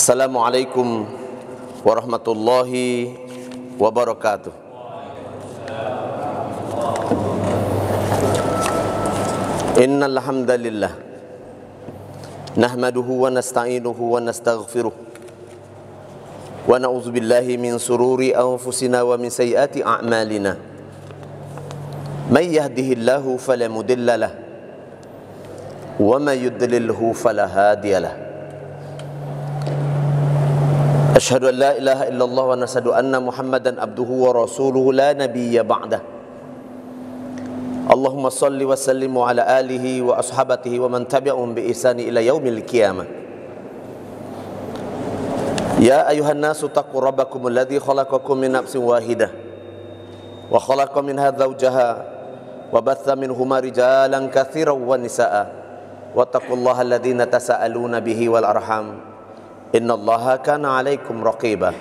Assalamualaikum warahmatullahi wabarakatuh. Innal hamdalillah nahmaduhu wa nasta'inuhu wa nastaghfiruh wa na'udzu billahi min sururi anfusina wa min sayyiati a'malina. May yahdihillahu fala mudilla lahu wa may yudlilhu fala hadiya lahu. Asyhadu an la ilaha illallah wa nashhadu anna Muhammadan abduhu wa rasuluhu la nabiyya ba'dah. Allahumma salli wa sallim ala alihi wa ashabatihi wa man tabi'ahum bi ihsani ila yaumil qiyamah. Ya ayuhan nasu taqu rabbakum alladhi khalaqakum min nafsin wahidah wa khalaqa minha zawjaha wa batha minhuma rijalan katsiran wa nisaa wa taqullaha alladhina tasaaluna bihi wal arham. Innallaha kana 'alaikum raqiba.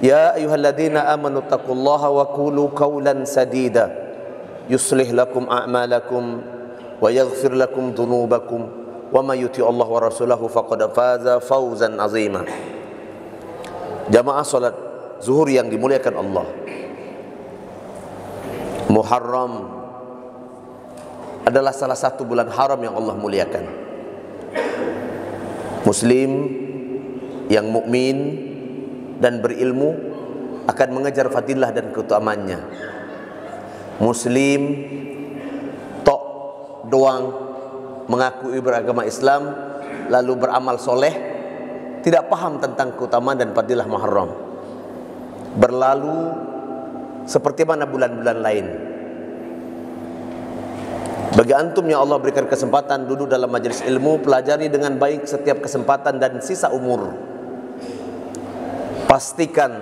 Ya ayyuhalladzina amanu taqullaha wa qulu qawlan sadida yuslih lakum a'malakum wa yaghfir lakum dhunubakum wa may yuti'allaha wa rasulahu faqad faza fawzan 'azima. Jamaah salat zuhur yang dimuliakan Allah. Muharram adalah salah satu bulan haram yang Allah muliakan. Muslim yang mukmin dan berilmu akan mengejar fadilah dan keutamaannya. Muslim tok doang mengakui beragama Islam lalu beramal soleh, tidak paham tentang keutamaan dan fadilah Muharram, berlalu seperti mana bulan-bulan lain. Bagi antum yang Allah berikan kesempatan duduk dalam majelis ilmu, pelajari dengan baik setiap kesempatan dan sisa umur. Pastikan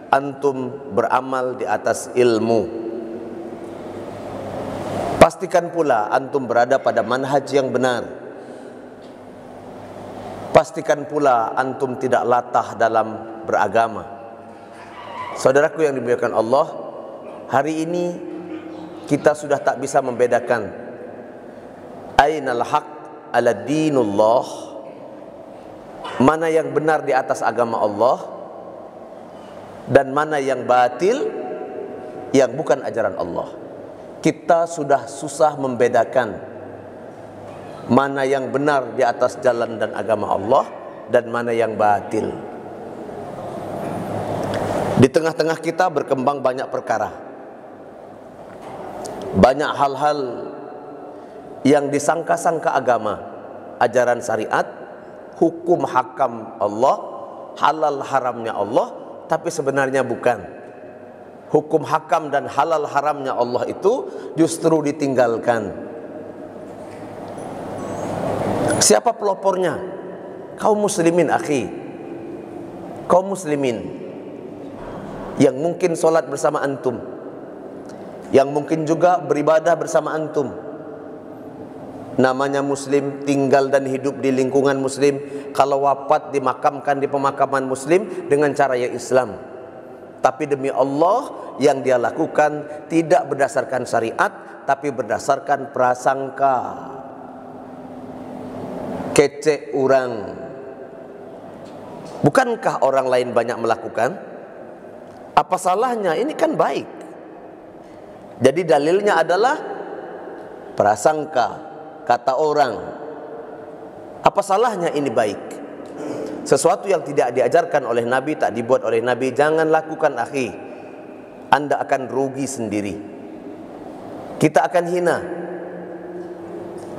antum beramal di atas ilmu. Pastikan pula antum berada pada manhaj yang benar. Pastikan pula antum tidak latah dalam beragama. Saudaraku yang dimuliakan Allah, hari ini kita sudah tak bisa membedakan ainal haq ala dinullah, mana yang benar di atas agama Allah dan mana yang batil yang bukan ajaran Allah. Kita sudah susah membedakan mana yang benar di atas jalan dan agama Allah dan mana yang batil. Di tengah-tengah kita berkembang banyak perkara, banyak hal-hal yang disangka-sangka agama, ajaran syariat, hukum hakam Allah, halal haramnya Allah, tapi sebenarnya bukan. Hukum hakam dan halal haramnya Allah itu justru ditinggalkan. Siapa pelopornya? Kaum muslimin, akhi. Kaum muslimin yang mungkin sholat bersama antum, yang mungkin juga beribadah bersama antum. Namanya muslim, tinggal dan hidup di lingkungan muslim. Kalau wafat dimakamkan di pemakaman muslim dengan cara yang Islam. Tapi demi Allah yang dia lakukan tidak berdasarkan syariat, tapi berdasarkan prasangka. Kece orang. Bukankah orang lain banyak melakukan? Apa salahnya? Ini kan baik. Jadi dalilnya adalah prasangka. Kata orang, apa salahnya ini baik? Sesuatu yang tidak diajarkan oleh Nabi, tak dibuat oleh Nabi, jangan lakukan, akhi. Anda akan rugi sendiri. Kita akan hina.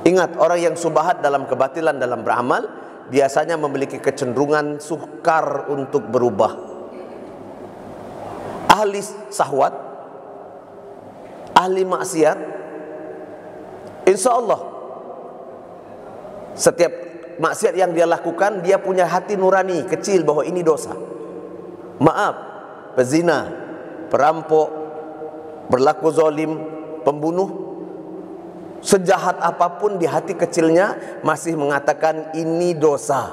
Ingat, orang yang subahat dalam kebatilan dalam beramal biasanya memiliki kecenderungan sukar untuk berubah. Ahli syahwat, ahli maksiat, insya Allah setiap maksiat yang dia lakukan, dia punya hati nurani kecil bahwa ini dosa. Maaf, pezina, perampok, berlaku zalim, pembunuh, sejahat apapun di hati kecilnya masih mengatakan ini dosa.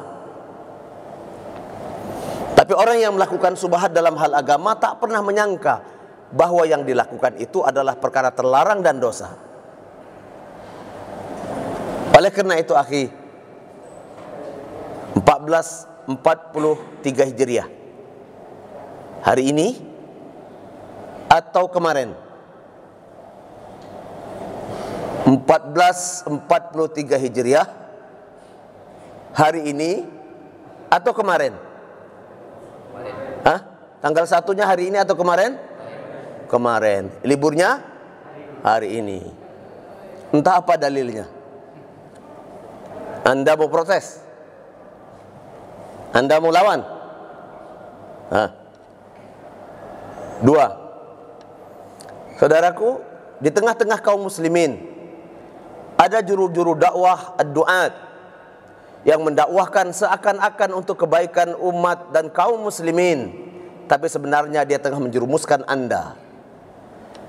Tapi orang yang melakukan subahat dalam hal agama tak pernah menyangka bahwa yang dilakukan itu adalah perkara terlarang dan dosa. Oleh karena itu, akhi, 14 1443 Hijriah. Hari ini atau kemarin? 1443 Hijriah. Hari ini atau kemarin? Hah? Tanggal 1-nya hari ini atau kemarin? Kemarin. Liburnya hari ini. Entah apa dalilnya. Anda mau protes? Anda mau lawan? Hah? 2. Saudaraku, di tengah-tengah kaum muslimin ada juru-juru dakwah ad-du'at yang mendakwahkan seakan-akan untuk kebaikan umat dan kaum muslimin, tapi sebenarnya dia tengah menjerumuskan Anda,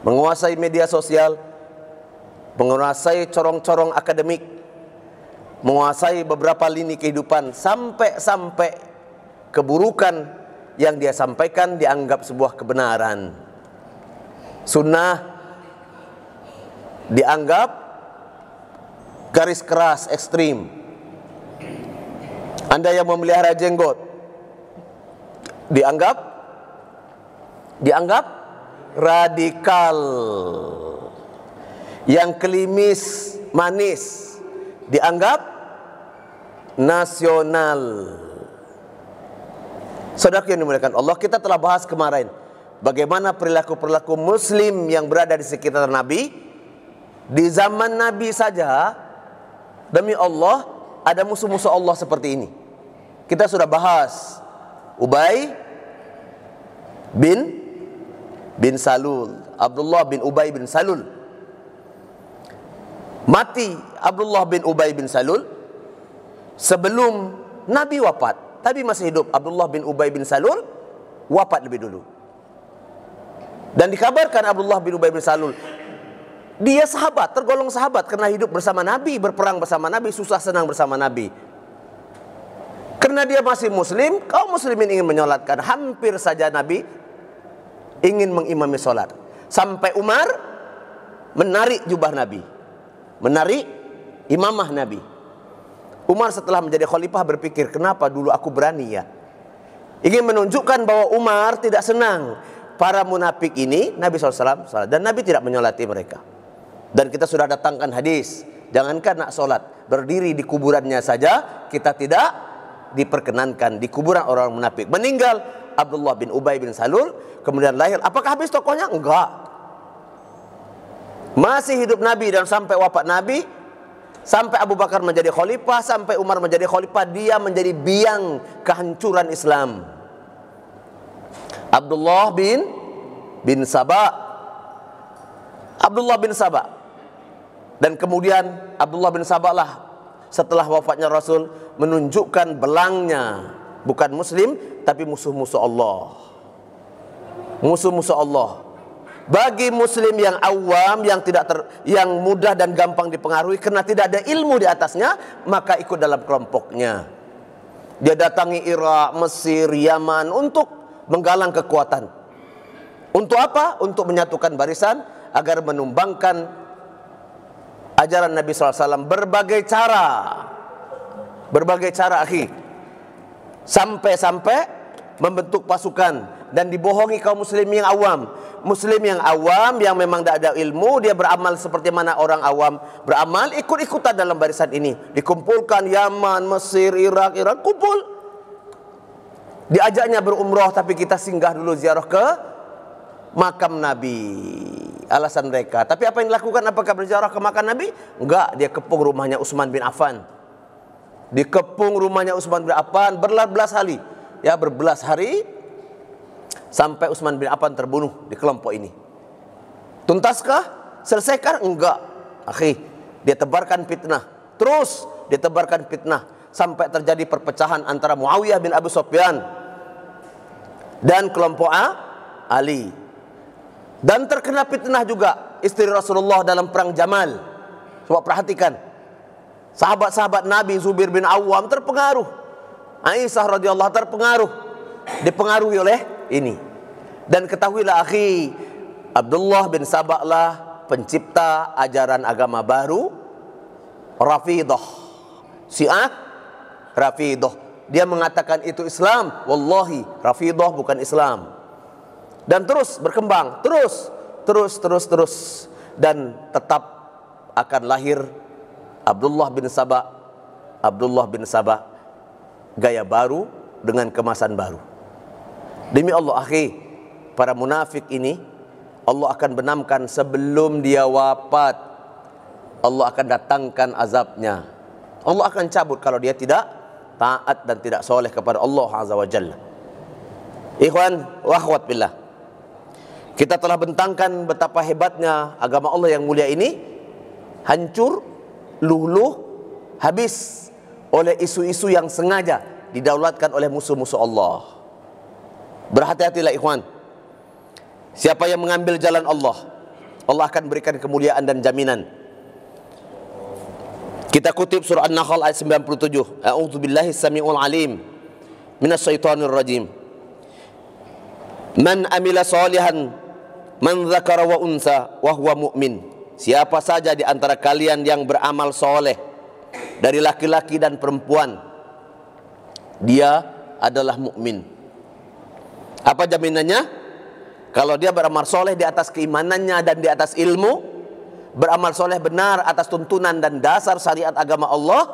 menguasai media sosial, menguasai corong-corong akademik, menguasai beberapa lini kehidupan, sampai keburukan yang dia sampaikan dianggap sebuah kebenaran. Sunnah dianggap garis keras, ekstrim. Anda yang memelihara jenggot dianggap radikal. Yang klimis, manis dianggap nasional. Saudara yang dimuliakan Allah, kita telah bahas kemarin bagaimana perilaku-perilaku muslim yang berada di sekitar Nabi. Di zaman Nabi saja, demi Allah, ada musuh-musuh Allah seperti ini. Kita sudah bahas Ubay bin Salul, Abdullah bin Ubay bin Salul. Mati Abdullah bin Ubay bin Salul sebelum Nabi wafat. Tapi masih hidup Abdullah bin Ubay bin Salul wafat lebih dulu. Dan dikabarkan Abdullah bin Ubay bin Salul, dia sahabat, tergolong sahabat karena hidup bersama Nabi, berperang bersama Nabi, susah senang bersama Nabi. Karena dia masih muslim, kaum muslimin ingin menyolatkan. Hampir saja Nabi ingin mengimami solat. Sampai Umar menarik jubah Nabi, menarik imamah Nabi. Umar setelah menjadi khalifah berpikir, kenapa dulu aku berani ya? Ingin menunjukkan bahwa Umar tidak senang para munafik ini, Nabi SAW salat. Dan Nabi tidak menyolati mereka. Dan kita sudah datangkan hadis, jangankan nak solat, berdiri di kuburannya saja kita tidak diperkenankan. Di kuburan orang munafik meninggal Abdullah bin Ubay bin Salul, kemudian lahir. Apakah habis tokohnya? Enggak. Masih hidup Nabi dan sampai wafat Nabi, sampai Abu Bakar menjadi khalifah, sampai Umar menjadi khalifah, dia menjadi biang kehancuran Islam. Abdullah bin Saba. Abdullah bin Saba. Dan kemudian Abdullah bin Saba lah setelah wafatnya Rasul menunjukkan belangnya, bukan muslim tapi musuh-musuh Allah. Musuh-musuh Allah. Bagi muslim yang awam, yang mudah dan gampang dipengaruhi karena tidak ada ilmu di atasnya, maka ikut dalam kelompoknya. Dia datangi Irak, Mesir, Yaman untuk menggalang kekuatan. Untuk apa? Untuk menyatukan barisan agar menumbangkan ajaran Nabi SAW. Berbagai cara akhi, sampai membentuk pasukan dan dibohongi kaum muslim yang awam. Muslim yang awam yang memang tidak ada ilmu, dia beramal seperti mana orang awam beramal, ikut-ikutan dalam barisan ini. Dikumpulkan Yaman, Mesir, Irak, kumpul. Diajaknya berumrah, tapi kita singgah dulu ziarah ke makam Nabi. Alasan mereka. Tapi apa yang dilakukan? Apakah berziarah ke makam Nabi? Enggak, dia kepung rumahnya Utsman bin Affan. Dikepung rumahnya Utsman bin Affan berbelas hari. Ya, berbelas hari sampai Utsman bin Affan terbunuh di kelompok ini. Tuntaskah? Selesaikan? Enggak. Akhi, dia tebarkan fitnah. Terus dia tebarkan fitnah sampai terjadi perpecahan antara Muawiyah bin Abu Sufyan dan kelompok Ali. Dan terkena fitnah juga istri Rasulullah dalam perang Jamal. Coba perhatikan. Sahabat-sahabat Nabi, Zubair bin Awam terpengaruh. Aisyah radhiyallahu terpengaruh. Dipengaruhi oleh ini. Dan ketahuilah akhi, Abdullah bin Saba lah pencipta ajaran agama baru, Rafidah. Syiah Rafidah. dia mengatakan itu Islam, wallahi Rafidhah bukan Islam. Dan terus berkembang, terus dan tetap akan lahir Abdullah bin Sabah gaya baru dengan kemasan baru. Demi Allah akhi, para munafik ini Allah akan benamkan sebelum dia wafat. Allah akan datangkan azabnya. Allah akan cabut kalau dia tidak taat dan tidak soleh kepada Allah Azza wa Jalla. Ikhwan wa akhwat billah, kita telah bentangkan betapa hebatnya agama Allah yang mulia ini hancur, luluh, habis oleh isu-isu yang sengaja didaulatkan oleh musuh-musuh Allah. Berhati-hatilah ikhwan. Siapa yang mengambil jalan Allah, Allah akan berikan kemuliaan dan jaminan. Kita kutip surah An-Nahl ayat 97. A'udzubillahi samiul alim minasyaitonir rajim. Man amila salihan man dzakara wa unsa wa huwa mu'min. Siapa saja di antara kalian yang beramal soleh dari laki-laki dan perempuan, dia adalah mukmin. Apa jaminannya? Kalau dia beramal soleh di atas keimanannya dan di atas ilmu, beramal soleh benar atas tuntunan dan dasar syariat agama Allah,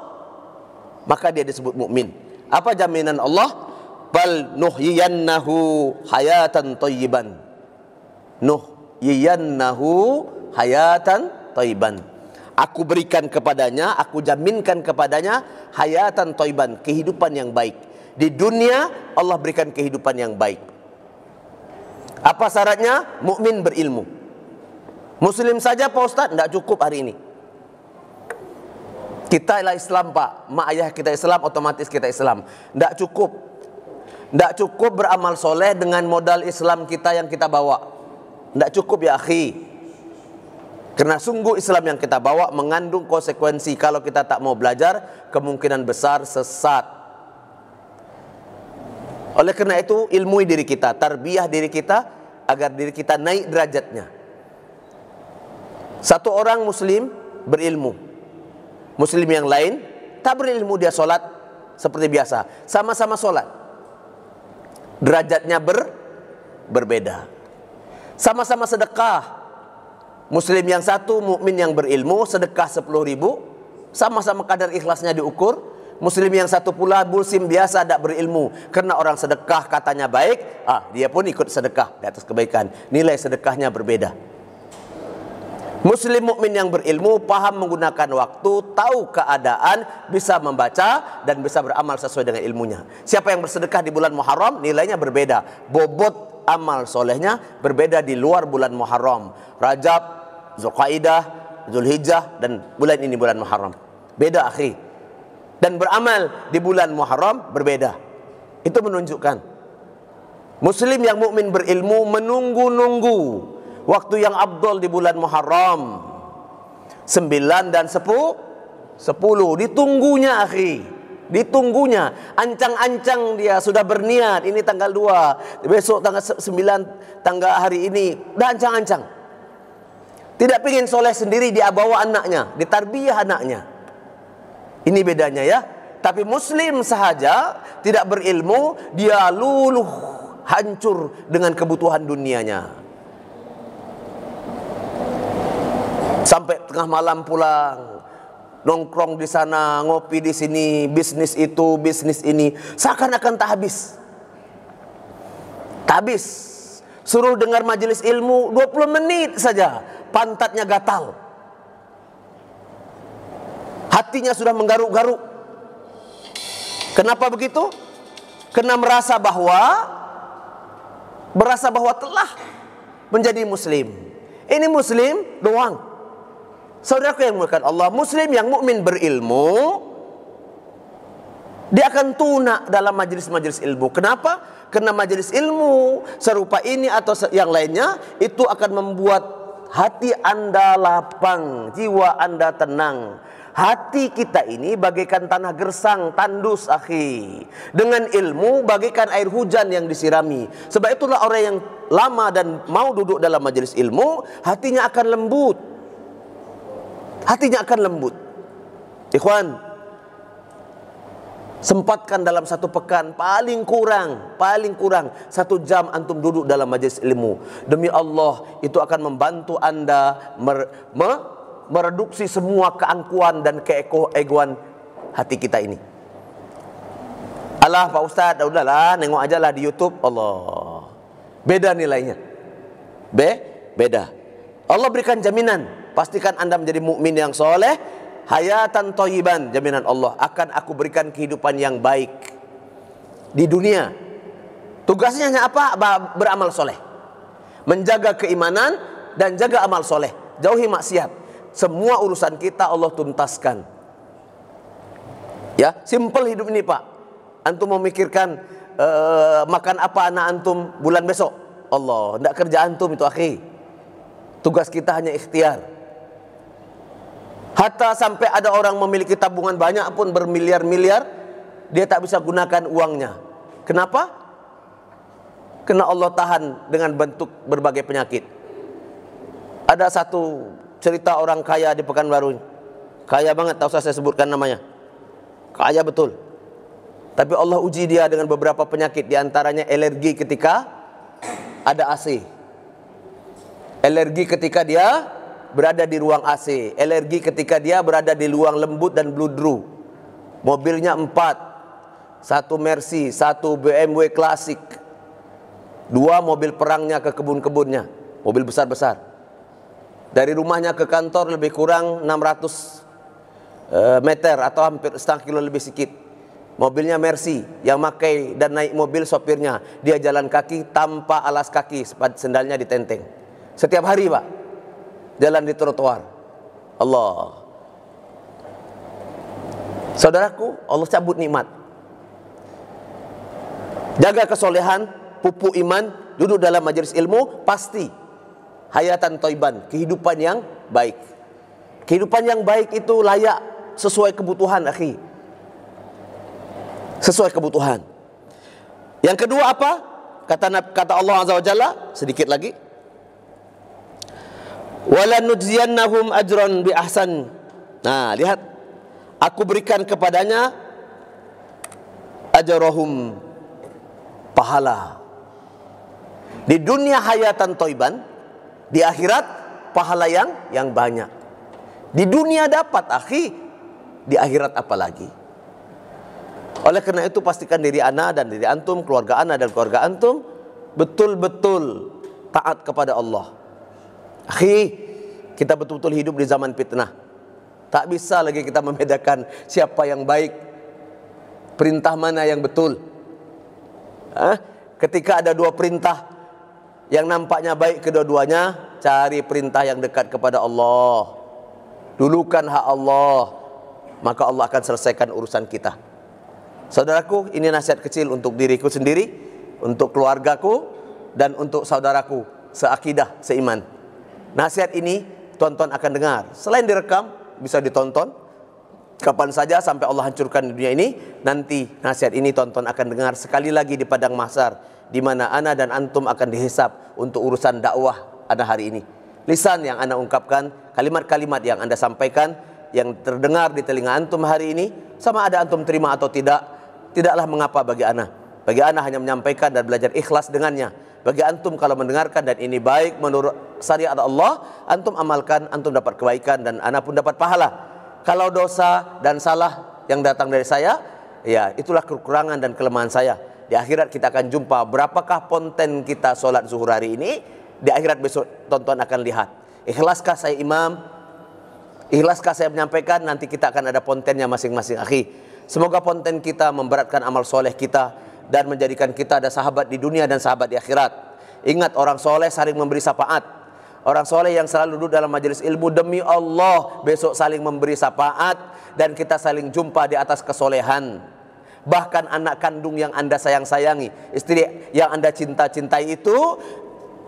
maka dia disebut mukmin. Apa jaminan Allah? Bal nuhyiyannahu hayatan thayyiban. Nuhyiyannahu hayatan thayyiban. Aku berikan kepadanya, aku jaminkan kepadanya hayatan thayyiban, kehidupan yang baik. Di dunia Allah berikan kehidupan yang baik. Apa syaratnya? Mukmin berilmu. Muslim saja Pak Ustaz tidak cukup hari ini. Kita ialah Islam Pak, mak ayah kita Islam, otomatis kita Islam. Tidak cukup. Tidak cukup beramal soleh dengan modal Islam kita yang kita bawa. Tidak cukup ya akhi. Karena sungguh Islam yang kita bawa mengandung konsekuensi. Kalau kita tak mau belajar, kemungkinan besar sesat. Oleh karena itu, ilmui diri kita, tarbiyah diri kita, agar diri kita naik derajatnya. Satu orang Muslim berilmu, Muslim yang lain tak berilmu, dia sholat seperti biasa, sama-sama sholat, derajatnya berbeda. Sama-sama sedekah, Muslim yang satu, mukmin yang berilmu, sedekah 10.000, sama-sama kadar ikhlasnya diukur. Muslim yang satu pula muslim biasa tidak berilmu, karena orang sedekah katanya baik, dia pun ikut sedekah di atas kebaikan, nilai sedekahnya berbeda. Muslim mukmin yang berilmu, paham menggunakan waktu, tahu keadaan, bisa membaca dan bisa beramal sesuai dengan ilmunya. Siapa yang bersedekah di bulan Muharram, nilainya berbeda. Bobot amal solehnya berbeda di luar bulan Muharram. Rajab, Zulqaidah, Zulhijjah, dan bulan ini bulan Muharram. Beda akhi. Dan beramal di bulan Muharram berbeda. Itu menunjukkan Muslim yang mukmin berilmu menunggu-nunggu waktu yang afdal di bulan Muharram 9 dan 10, ditunggunya akhi, ditunggunya. Ancang-ancang dia sudah berniat, ini tanggal 2, besok tanggal 9, tanggal hari ini, udah ancang-ancang. Tidak ingin soleh sendiri, dia bawa anaknya, ditarbiyah anaknya. Ini bedanya ya. Tapi Muslim sahaja tidak berilmu, dia luluh, hancur dengan kebutuhan dunianya. Sampai tengah malam pulang, nongkrong di sana, ngopi di sini, bisnis itu, bisnis ini, seakan-akan tak habis. Tak habis. Suruh dengar majelis ilmu 20 menit saja, pantatnya gatal. Hatinya sudah menggaruk-garuk. Kenapa begitu? Karena merasa bahwa telah menjadi muslim. Ini muslim doang. Saudaraku yang dimuliakan Allah, Muslim yang mukmin berilmu, dia akan tunak dalam majelis-majelis ilmu. Kenapa? Karena majelis ilmu serupa ini atau yang lainnya itu akan membuat hati Anda lapang, jiwa Anda tenang. Hati kita ini bagaikan tanah gersang, tandus akhi. Dengan ilmu bagaikan air hujan yang disirami. Sebab itulah orang yang lama dan mau duduk dalam majelis ilmu, hatinya akan lembut. Hatinya akan lembut. Ikhwan, Sempatkan dalam satu pekan paling kurang 1 jam antum duduk dalam majelis ilmu. Demi Allah, itu akan membantu anda mereduksi semua keangkuhan dan keegoan hati kita ini. Alah Pak Ustadz, udahlah nengok aja lah di YouTube. Allah, beda nilainya. Beda. Allah berikan jaminan, pastikan anda menjadi mukmin yang soleh, hayatan thayyiban, jaminan Allah akan aku berikan kehidupan yang baik di dunia. Tugasnya hanya apa? Beramal soleh, menjaga keimanan dan jaga amal soleh, jauhi maksiat. Semua urusan kita Allah tuntaskan. Ya, simple hidup ini Pak. Antum memikirkan makan apa anak antum bulan besok? Allah, tidak kerja antum itu akhi. Tugas kita hanya ikhtiar. Hatta sampai ada orang memiliki tabungan banyak pun bermiliar-miliar, dia tak bisa gunakan uangnya. Kenapa? Karena Allah tahan dengan bentuk berbagai penyakit. Ada satu cerita orang kaya di Pekanbaru. Kaya banget, tak usah saya sebutkan namanya. Kaya betul. Tapi Allah uji dia dengan beberapa penyakit, di antaranya alergi ketika ada AC. Alergi ketika dia berada di ruang AC. Alergi ketika dia berada di ruang lembut dan bludru. Mobilnya 4. 1 Mercy, 1 BMW klasik, 2 mobil perangnya ke kebun-kebunnya, mobil besar-besar. Dari rumahnya ke kantor lebih kurang 600 meter atau hampir setengah kilo lebih sedikit. Mobilnya Mercy, yang makai dan naik mobil sopirnya, dia jalan kaki tanpa alas kaki, sendalnya ditenteng. Setiap hari Pak, jalan di trotoar. Allah. Saudaraku, Allah cabut nikmat. Jaga kesolehan, pupuk iman, duduk dalam majelis ilmu, pasti hayatan thayyiban, kehidupan yang baik. Kehidupan yang baik itu layak, sesuai kebutuhan akhi. Sesuai kebutuhan. Yang kedua apa? Kata Allah Azza wa Jalla sedikit lagi. Wala nujziyannahum ajran bi ahsan. Nah, lihat. Aku berikan kepadanya ajrahum, pahala. Di dunia hayatan thayyiban, di akhirat pahala yang banyak. Di dunia dapat akhi, di akhirat apalagi. Oleh karena itu pastikan diri ana dan diri antum, keluarga ana dan keluarga antum betul-betul taat kepada Allah. Akhi, kita betul-betul hidup di zaman fitnah. Tak bisa lagi kita membedakan siapa yang baik, perintah mana yang betul. Ketika ada 2 perintah yang nampaknya baik kedua-duanya, cari perintah yang dekat kepada Allah. Dulukan hak Allah, maka Allah akan selesaikan urusan kita. Saudaraku, ini nasihat kecil untuk diriku sendiri, untuk keluargaku, dan untuk saudaraku seakidah, seiman. Nasihat ini tonton akan dengar. Selain direkam, bisa ditonton kapan saja sampai Allah hancurkan dunia ini. Nanti nasihat ini tonton akan dengar sekali lagi di padang mahsyar, di mana ana dan antum akan dihisab untuk urusan dakwah ana hari ini. Lisan yang ana ungkapkan, kalimat-kalimat yang anda sampaikan, yang terdengar di telinga antum hari ini, sama ada antum terima atau tidak, tidaklah mengapa bagi ana. Bagi ana hanya menyampaikan dan belajar ikhlas dengannya. Bagi antum kalau mendengarkan dan ini baik menurut syariat Allah, antum amalkan, antum dapat kebaikan dan ana pun dapat pahala. Kalau dosa dan salah yang datang dari saya, ya itulah kekurangan dan kelemahan saya. Di akhirat kita akan jumpa berapakah konten kita solat zuhur hari ini. Di akhirat besok tonton akan lihat. Ikhlaskah saya imam? Ikhlaskah saya menyampaikan? Nanti kita akan ada kontennya masing-masing akhi. Semoga konten kita memberatkan amal soleh kita dan menjadikan kita ada sahabat di dunia dan sahabat di akhirat. Ingat, orang soleh saling memberi syafaat. Orang soleh yang selalu duduk dalam majelis ilmu, demi Allah besok saling memberi syafaat dan kita saling jumpa di atas kesolehan. Bahkan anak kandung yang anda sayang-sayangi, istri yang anda cinta-cintai itu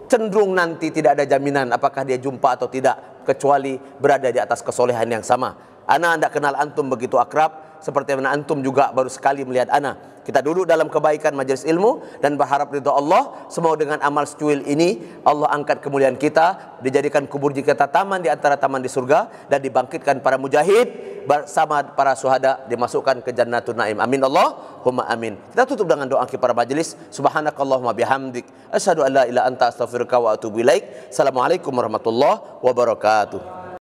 cenderung nanti tidak ada jaminan apakah dia jumpa atau tidak, kecuali berada di atas kesolehan yang sama. Ana anda kenal antum begitu akrab, seperti mana antum juga baru sekali melihat ana. Kita duduk dalam kebaikan majelis ilmu dan berharap ridha Allah. Semua dengan amal secuil ini Allah angkat kemuliaan kita, dijadikan kubur kita taman di antara taman di surga, dan dibangkitkan para mujahid bersama para syuhada dimasukkan ke Jannatul Naim. Amin Allahumma amin. Kita tutup dengan doa kipada majelis. Subhanakallahumma bihamdik asyhadu an la ilaha illa anta astaghfiruka wa atubu ilaik. Assalamualaikum warahmatullahi wabarakatuh.